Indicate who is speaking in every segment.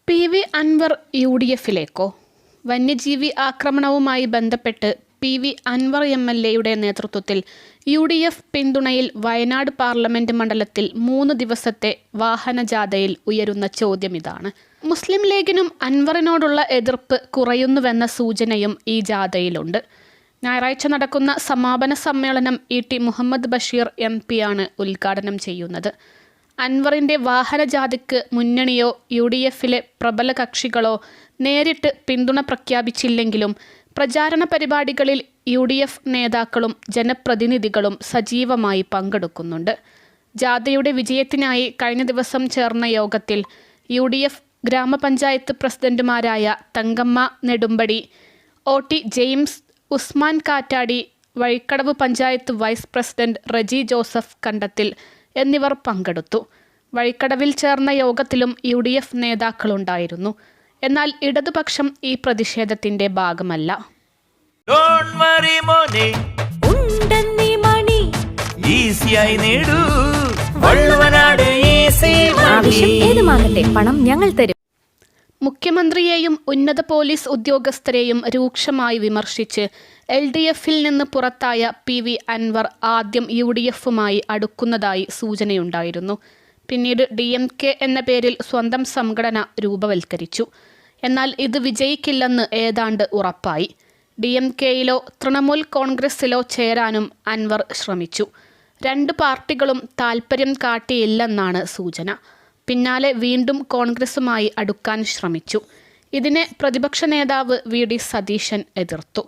Speaker 1: PV. Anwar യു.ഡി.എഫിലേക്കോ? വന്യജീവി ആക്രമണവുമായി ബന്ധപ്പെട്ട് PV. Anwar എം.എൽ.എയുടെ നേതൃത്വത്തിൽ യു.ഡി.എഫ് പിന്തുണയിൽ വയനാട് പാർലമെന്റ് മണ്ഡലത്തിൽ 3 ദിവസത്തെ വാഹനജാഥയിൽ ഉയരുന്ന ചോദ്യമിതാണ്. മുസ്ലിം ലീഗിനും അൻവറിനോടുള്ള എതിർപ്പ് കുറയുന്നുവെന്ന സൂചനയും ഈ ജാഥയിലുണ്ട്. ഞായറാഴ്ച നടക്കുന്ന സമാപന സമ്മേളനം ഇ.ടി. മുഹമ്മദ് ബഷീർ എം.പിയാണ് ഉദ്ഘാടനം ചെയ്യുന്നത്. അൻവറിൻ്റെ വാഹനജാഥയ്ക്ക് മുന്നണിയോ യു.ഡി.എഫിലെ പ്രബല കക്ഷികളോ നേരിട്ട് പിന്തുണ പ്രഖ്യാപിച്ചില്ലെങ്കിലും പ്രചാരണ പരിപാടികളിൽ യു.ഡി.എഫ് നേതാക്കളും ജനപ്രതിനിധികളും സജീവമായി പങ്കെടുക്കുന്നുണ്ട്. ജാഥയുടെ വിജയത്തിനായി കഴിഞ്ഞ ദിവസം ചേർന്ന യോഗത്തിൽ യു.ഡി.എഫ് ഗ്രാമപഞ്ചായത്ത് പ്രസിഡന്റുമാരായ Thankamma Nedumpadi, O T. James, Usman Kattadi, Vazhikkadavu panchayat vice president Reji Joseph Kandathil എന്നിവർ പങ്കെടുത്തു. വഴിക്കടവിൽ ചേർന്ന യോഗത്തിലും യു.ഡി.എഫ് നേതാക്കളുണ്ടായിരുന്നു. എന്നാൽ ഇടതുപക്ഷം ഈ പ്രതിഷേധത്തിന്റെ ഭാഗമല്ല.
Speaker 2: പണം ഞങ്ങൾ തരും.
Speaker 1: മുഖ്യമന്ത്രിയെയും ഉന്നത പോലീസ് ഉദ്യോഗസ്ഥരെയും രൂക്ഷമായി വിമർശിച്ച് LDFിൽ നിന്ന് പുറത്തായ പി.വി. അൻവർ ആദ്യം യു.ഡി.എഫുമായി അടുക്കുന്നതായി സൂചനയുണ്ടായിരുന്നു. പിന്നീട് DMK എന്ന പേരിൽ സ്വന്തം സംഘടന രൂപവൽക്കരിച്ചു. എന്നാൽ ഇത് വിജയിക്കില്ലെന്ന് ഏതാണ്ട് ഉറപ്പായി. DMKയിലോ തൃണമൂൽ കോൺഗ്രസിലോ ചേരാനും അൻവർ ശ്രമിച്ചു. 2 പാർട്ടികളും താൽപ്പര്യം കാട്ടിയില്ലെന്നാണ് സൂചന. പിന്നാലെ വീണ്ടും കോൺഗ്രസുമായി അടുക്കാൻ ശ്രമിച്ചു. ഇതിനെ പ്രതിപക്ഷ നേതാവ് VD സതീശൻ എതിർത്തു.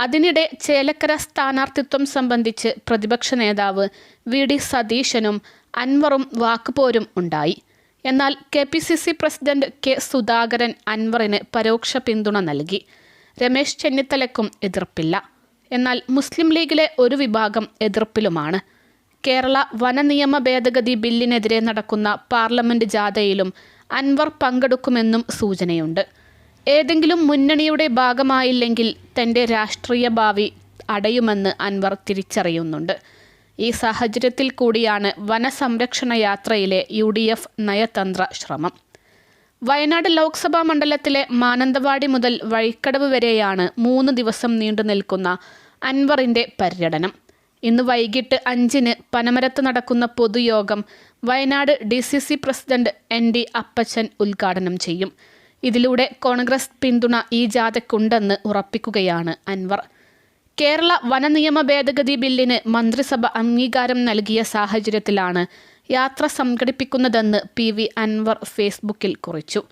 Speaker 1: അതിനിടെ ചേലക്കര സ്ഥാനാർത്ഥിത്വം സംബന്ധിച്ച് പ്രതിപക്ഷ നേതാവ് VD സതീശനും അൻവറും വാക്കുപോരും ഉണ്ടായി. എന്നാൽ KPCC പ്രസിഡന്റ് K. സുധാകരൻ അൻവറിന് പരോക്ഷ പിന്തുണ നൽകി. രമേശ് ചെന്നിത്തലയ്ക്കും എതിർപ്പില്ല. എന്നാൽ മുസ്ലിം ലീഗിലെ ഒരു വിഭാഗം എതിർപ്പിലുമാണ്. കേരള വനനിയമ ഭേദഗതി ബില്ലിനെതിരെ നടക്കുന്ന പാർലമെന്റ് ജാഥയിലും അൻവർ പങ്കെടുക്കുമെന്നും സൂചനയുണ്ട്. ഏതെങ്കിലും മുന്നണിയുടെ ഭാഗമായില്ലെങ്കിൽ തൻ്റെ രാഷ്ട്രീയ ഭാവി അടയുമെന്ന് അൻവർ തിരിച്ചറിയുന്നുണ്ട്. ഈ സാഹചര്യത്തിൽ കൂടിയാണ് വനസംരക്ഷണ യാത്രയിലെ UDF നയതന്ത്ര ശ്രമം. വയനാട് ലോക്സഭാ മണ്ഡലത്തിലെ മാനന്തവാടി മുതൽ വഴിക്കടവ് വരെയാണ് 3 ദിവസം നീണ്ടു നിൽക്കുന്ന അൻവറിൻ്റെ പര്യടനം. ഇന്ന് വൈകിട്ട് 5-ന് പനമരത്ത് നടക്കുന്ന പൊതുയോഗം വയനാട് DCC പ്രസിഡന്റ് ND അപ്പച്ചൻ ഉദ്ഘാടനം ചെയ്യും. ഇതിലൂടെ കോൺഗ്രസ് പിന്തുണ ഈ ജാഥയ്ക്കുണ്ടെന്ന് ഉറപ്പിക്കുകയാണ് അൻവർ. കേരള വനനിയമ ഭേദഗതി ബില്ലിന് മന്ത്രിസഭ അംഗീകാരം നൽകിയ സാഹചര്യത്തിലാണ് യാത്ര സംഘടിപ്പിക്കുന്നതെന്ന് പി.വി. അൻവർ ഫേസ്ബുക്കിൽ കുറിച്ചു.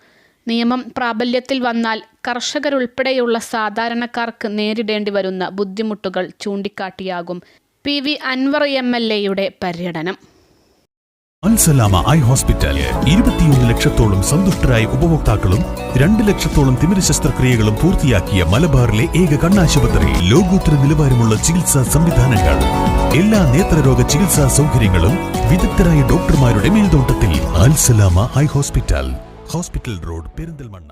Speaker 1: നിയമം പ്രാബല്യത്തിൽ വന്നാൽ കർഷകരുൾപ്പെടെയുള്ള സാധാരണക്കാർക്ക് നേരിടേണ്ടി വരുന്ന ബുദ്ധിമുട്ടുകൾ ചൂണ്ടിക്കാട്ടിയാകും പി.വി. അൻവർ MLAയുടെ പര്യടനം.
Speaker 3: അൽസലാമ ഐ ഹോസ്പിറ്റൽ 21 ലക്ഷത്തോളം സന്തുഷ്ടരായ ഉപഭോക്താക്കളും 2 ലക്ഷത്തോളം തിമിര ശസ്ത്രക്രിയകളും പൂർത്തിയാക്കിയ മലബാറിലെ ഏക കണ്ണാശുപത്രി. ലോകോത്തര നിലവാരമുള്ള ചികിത്സാ സംവിധാനങ്ങൾ, എല്ലാ നേത്രരോഗ ചികിത്സാ സൗകര്യങ്ങളും വിദഗ്ധരായ ഡോക്ടർമാരുടെ മേൽനോട്ടത്തിൽ. Al Salama eye hospital, hospital road, Perinthalmanna.